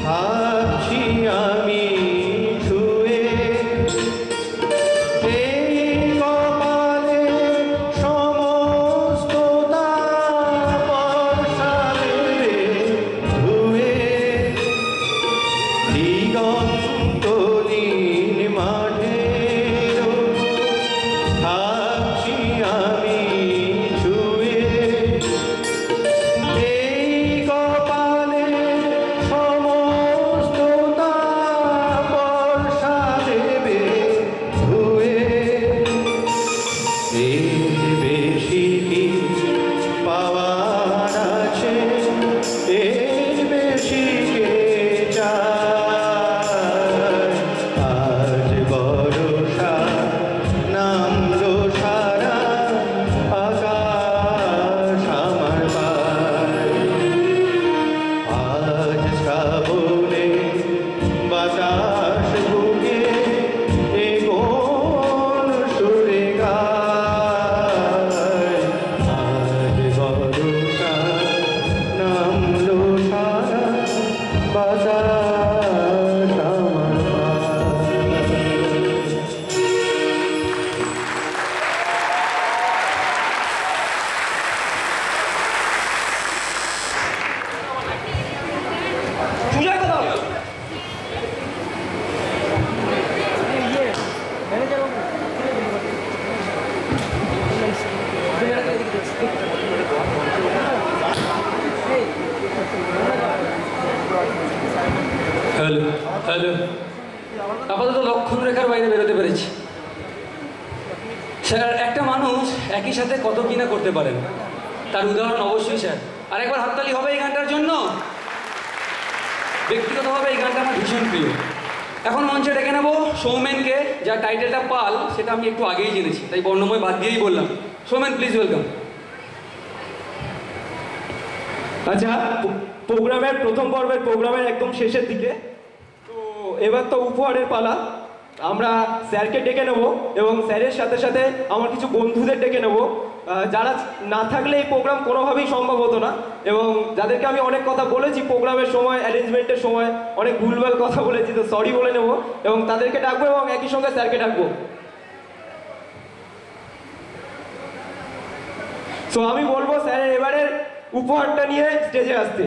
ভাবছি আমি ছুঁয়ে এই কপালে সমস্ত বর্ষালে ধুয়ে দিগন্ত নীল মাঠে ভাবছি আমি ছুঁয়ে এই কপালে সমস্ত বর্ষা দেবে ধুয়ে এর বেশি কি পাওয়ার আছে এর বেশি কে চায় আজ বর্ষা নামলো সারা আকাশ আমার পায় আজ শ্রাবণে বাতাস বুকে এ কোন সুরে গায় আজ বর্ষা নামলো সারা বাতাস আমার পায়। সুজয় কোথাও হ্যালো হ্যালো আপাতত লক্ষণ রেখার বাইরে বেরোতে পেরেছি। স্যার, একটা মানুষ একই সাথে কত কিনা করতে পারেন তার উদাহরণ অবশ্যই স্যার। আর একবার হাততালি হবে এই গানটার জন্য। ব্যক্তিগতভাবে এই গানটা আমার ভীষণ প্রিয়। এখন মঞ্চে ডেকে নেবো সৌমেনকে, যার টাইটেলটা পাল সেটা আমি একটু আগেই জেনেছি, তাই বর্ণময় বাদ দিয়েই বললাম। Soumen, please welcome. আচ্ছা, প্রোগ্রামের প্রথম পর্বের প্রোগ্রামের একদম শেষের দিকে তো এবার তো উপহারের পালা। আমরা স্যারকে ডেকে নেব এবং স্যারের সাথে সাথে আমার কিছু বন্ধুদের ডেকে নেব যারা না থাকলে এই প্রোগ্রাম কোনোভাবেই সম্ভব হতো না, এবং যাদেরকে আমি অনেক কথা বলেছি প্রোগ্রামের সময়, অ্যারেঞ্জমেন্টের সময় অনেক ভুলভাল কথা বলেছি, তো সরি বলে নেব এবং তাদেরকে ডাকবো এবং একই সঙ্গে স্যারকে ডাকবো। তো আমি বলবো স্যারের এবারের উপহারটা নিয়ে স্টেজে আসতে।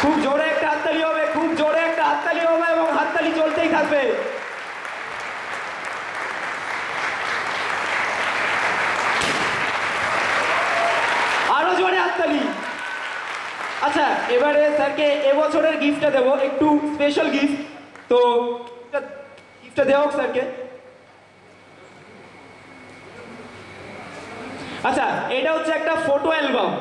খুব জোরে একটা হাততালি হবে, খুব জোরে একটা হাততালি হবে এবং হাততালি চলতেই থাকবে। আরো জোরে হাততালি। আচ্ছা, এবারে স্যারকে এবছরের গিফটটা দেবো, একটু স্পেশাল গিফট। তো গিফটটা দেওয়া হোক স্যারকে। আচ্ছা, এটা হচ্ছে একটা ফটো অ্যালবাম।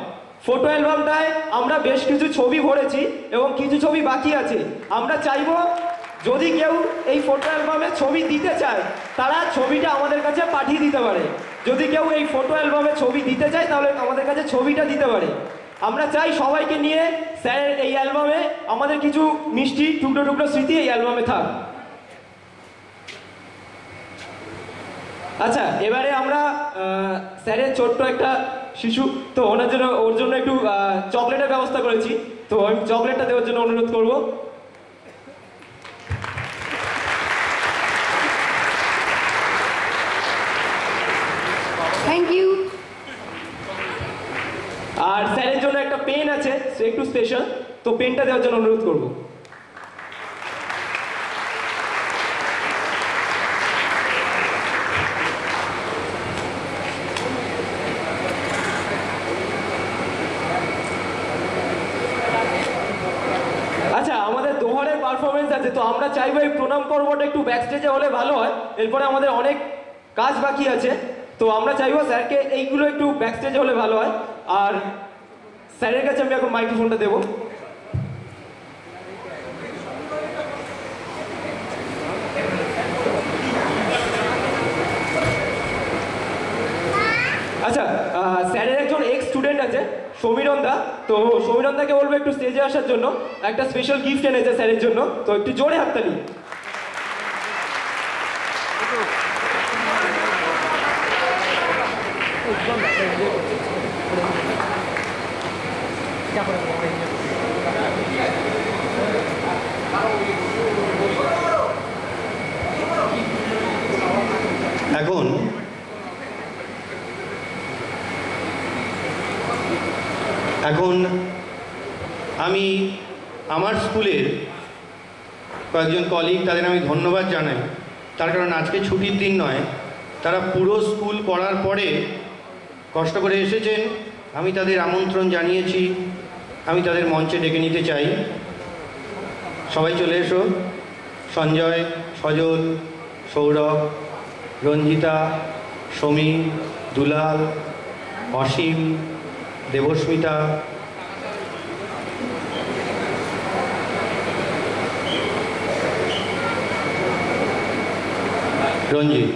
ফটো অ্যালবামটায় আমরা বেশ কিছু ছবি ভরেছি এবং কিছু ছবি বাকি আছে। আমরা চাইবো যদি কেউ এই ফটো অ্যালবামে ছবি দিতে চায় তারা ছবিটা আমাদের কাছে পাঠিয়ে দিতে পারে। যদি কেউ এই ফটো অ্যালবামে ছবি দিতে চায় তাহলে আমাদের কাছে ছবিটা দিতে পারে। আমরা চাই সবাইকে নিয়ে স্যারের এই অ্যালবামে আমাদের কিছু মিষ্টি টুকরো টুকরো স্মৃতি এই অ্যালবামে থাক। আচ্ছা, এবারে আমরা স্যারের ছোট্ট একটা শিশু, তো ওর জন্য একটু চকলেটের ব্যবস্থা করেছি, তো আমি চকলেটটা দেওয়ার জন্য অনুরোধ করব। Thank you. আর স্যারের জন্য একটা পেন আছে, সে একটু স্পেশাল, তো পেনটা দেওয়ার জন্য অনুরোধ করব। পারফরমেন্স আছে, তো আমরা চাইবো এই প্রণাম পর্বটা একটু ব্যাকস্টেজে হলে ভালো হয়। এরপরে আমাদের অনেক কাজ বাকি আছে, তো আমরা চাইবো স্যারকে এইগুলো একটু ব্যাক স্টেজে হলে ভালো হয়। আর স্যারের কাছে আমি এখন মাইক্রোফোনটা দেবো। আচ্ছা, স্যারের একজন এক্স স্টুডেন্ট আছে সমীরণ দা। তো সমীরণ দাকে বলবো একটু স্টেজে আসার জন্য, একটা স্পেশাল গিফট এনেছে স্যারের জন্য। তো একটু জোরে হাততালি। এখন আমি আমার স্কুলের কয়েকজন কলিগ, তাদের আমি ধন্যবাদ জানাই। তার কারণ আজকে ছুটির দিন নয়, তারা পুরো স্কুল করার পরে কষ্ট করে এসেছেন। আমি তাদের আমন্ত্রণ জানিয়েছি, আমি তাদের মঞ্চে ডেকে নিতে চাই। সবাই চলে এসো। সঞ্জয়, সজল, সৌরভ, রঞ্জিতা, সমীর, দুলাল, অসীম, দেবস্মিতা, রঞ্জিত।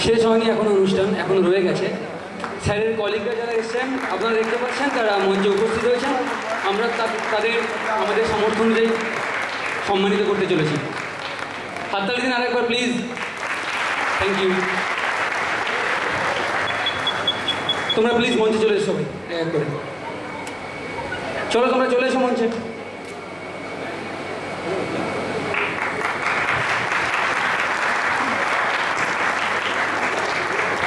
শেষ হয়নি এখনো, অনুষ্ঠান এখনো রয়ে গেছে। স্যারের কলিগরা যারা এসেছেন আপনারা দেখতে পাচ্ছেন, তারা মঞ্চে উপস্থিত হয়েছেন। আমরা তাদের আমাদের সামর্থ্য অনুযায়ী সম্মানিত করতে চলেছি। হাততালি দিন আরেকবার প্লিজ। Thank you. তোমরা প্লিজ মঞ্চে চলে এসো সবাই এক করে। চলো তোমরা চলে এসো মঞ্চে।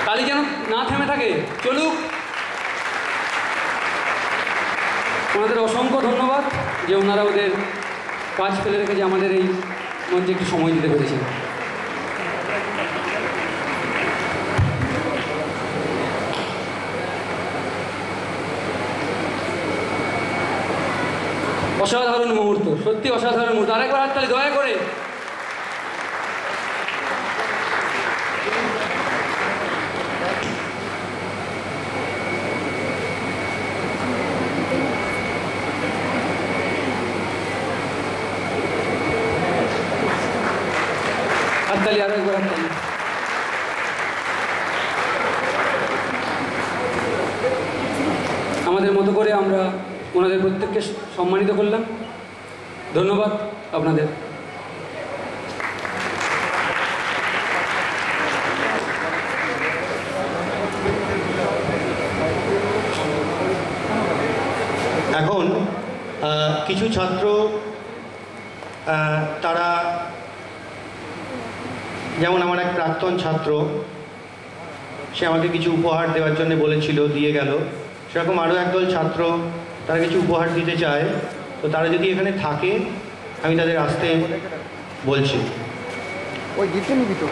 তালি যেন না থেমে থাকে, চলুক। ওনাদের অসংখ্য ধন্যবাদ যে ওনারা ওদের কাজ ফেলে রেখে যে আমাদের এই মঞ্চে একটু সময় দিতে পেরেছেন। অসাধারণ মুহূর্ত, সত্যি অসাধারণ মুহূর্ত। আরেকবার হাততালি দয়া করে। হাততালি, আরো একবার হাততালি। আমাদের মতো করে আমরা ওনাদের প্রত্যেককে সম্মানিত করলাম। ধন্যবাদ আপনাদের। এখন কিছু ছাত্র তারা, যেমন আমার এক প্রাক্তন ছাত্র, সে আমাকে কিছু উপহার দেওয়ার জন্য বলেছিল, দিয়ে গেল। সেরকম আরও একদল ছাত্র তারা কিছু উপহার দিতে চায়। তো তারা যদি এখানে থাকে, আমি তাদের আসতে বলছি। ওই দিতে নিবি তো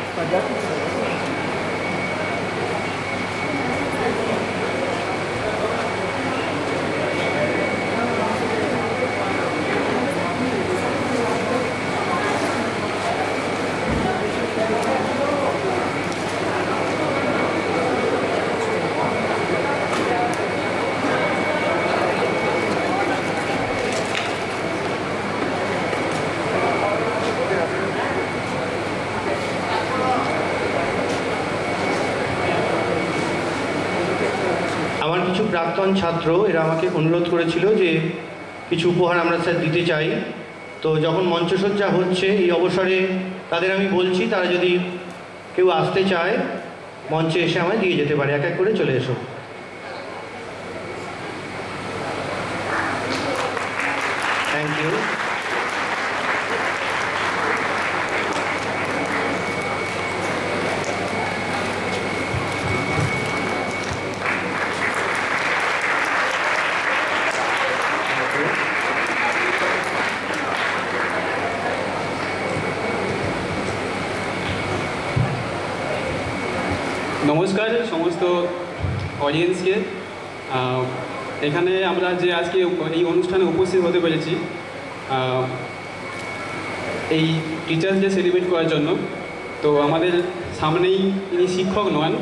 কিছু প্রাক্তন ছাত্র এরা আমাকে অনুরোধ করেছিল যে কিছু উপহার আমরা স্যার দিতে চাই। তো যখন মঞ্চসজ্জা হচ্ছে এই অবসরে তাদের আমি বলছি, তারা যদি কেউ আসতে চায় মঞ্চে এসে আমায় দিয়ে যেতে পারে। এক এক করে চলে এসো। Thank you. নমস্কার সমস্ত অডিয়েন্সকে। এখানে আমরা যে আজকে এই অনুষ্ঠানে উপস্থিত হতে পেরেছি এই টিচার্স ডে সেলিব্রেট করার জন্য। তো আমাদের সামনেই ইনি শিক্ষক নন,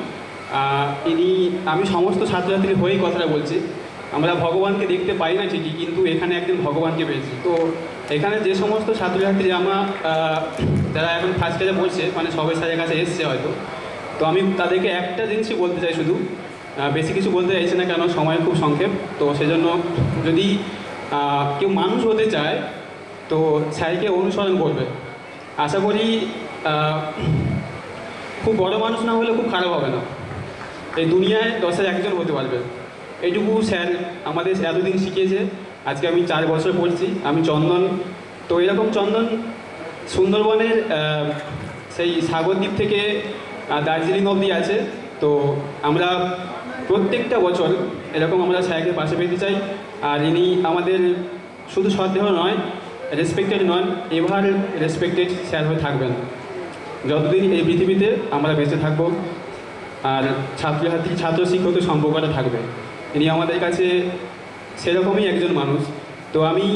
আমি সমস্ত ছাত্রছাত্রীর হয়েই কথাটা বলছি। আমরা ভগবানকে দেখতে পাই না ঠিকই, কিন্তু এখানে একদিন ভগবানকে পেয়েছি। তো এখানে যে সমস্ত ছাত্রছাত্রী যারা এখন ফার্স্ট ইয়ারে পড়ছে, মানে সবাই স্যারের কাছে এসছে হয়তো, তো আমি তাদেরকে একটা জিনিসই বলতে চাই, শুধু বেশি কিছু বলতে চাইছি না, কেন সময় খুব সংক্ষেপ। তো সেজন্য যদি কেউ মানুষ হতে চায় তো স্যারকে অনুসরণ করবে। আশা করি খুব বড় মানুষ না হলে খুব খারাপ হবে না, এই দুনিয়ায় 10-এর একজন হতে পারবে। এইটুকু স্যার আমাদের এতদিন শিখিয়েছে। আজকে আমি 4 বছর পড়ছি, আমি চন্দন। তো এরকম চন্দন সুন্দরবনের সেই সাগরদ্বীপ থেকে দার্জিলিং অবধি আছে। তো আমরা প্রত্যেকটা বছর এরকম আমরা স্যারকে পাশে পেতে চাই। আর ইনি আমাদের শুধু শ্রদ্ধেয় নয়, রেসপেক্টেড নন, এভার রেসপেক্টেড স্যার হয়ে থাকবেন যতদিন এই পৃথিবীতে আমরা বেঁচে থাকবো। আর ছাত্রছাত্রী ছাত্র শিক্ষকের সম্পর্কটা থাকবে। ইনি আমাদের কাছে সেরকমই একজন মানুষ। তো আমি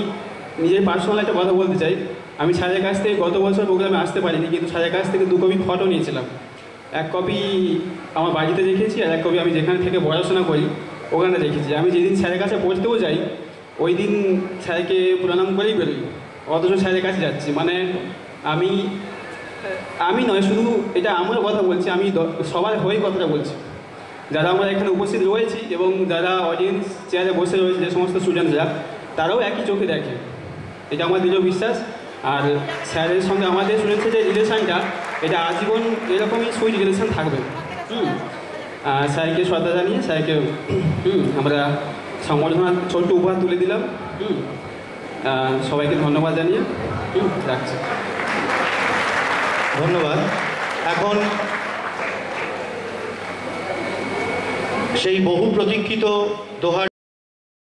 নিজের পার্সোনাল একটা কথা বলতে চাই। আমি স্যারের কাছ থেকে গত বছর প্রোগ্রামে আসতে পারিনি, কিন্তু স্যারের কাছ থেকে 2 কপি ফটো নিয়েছিলাম। 1 কপি আমার বাড়িতে রেখেছি, আর 1 কপি আমি যেখান থেকে পড়াশোনা করি ওখানে রেখেছি। আমি যেদিন স্যারের কাছে পড়তেও যাই ওই দিন স্যারকে প্রণাম করেই বেরোই, অথচ স্যারের কাছে যাচ্ছি। মানে আমি নয়, শুধু এটা আমার কথা বলছি, আমি সবার হয়ে কথাটা বলছি। যারা আমরা এখানে উপস্থিত রয়েছি এবং যারা অডিয়েন্স চেয়ারে বসে রয়েছে, যে সমস্ত স্টুডেন্টসরা, তারাও একই চোখে দেখে, এটা আমার দৃঢ় বিশ্বাস। আর স্যারের সঙ্গে আমাদের স্টুডেন্টসের যে রিলেশানটা, এটা আজীবন এরকমই সুইট রিলেশান থাকবে। স্যারকে শ্রদ্ধা জানিয়ে স্যারকে আমরা সংবর্ধনা ছোট্ট উপহার তুলে দিলাম। সবাইকে ধন্যবাদ জানিয়ে রাখছি। ধন্যবাদ। এখন সেই বহু প্রতীক্ষিত দোহার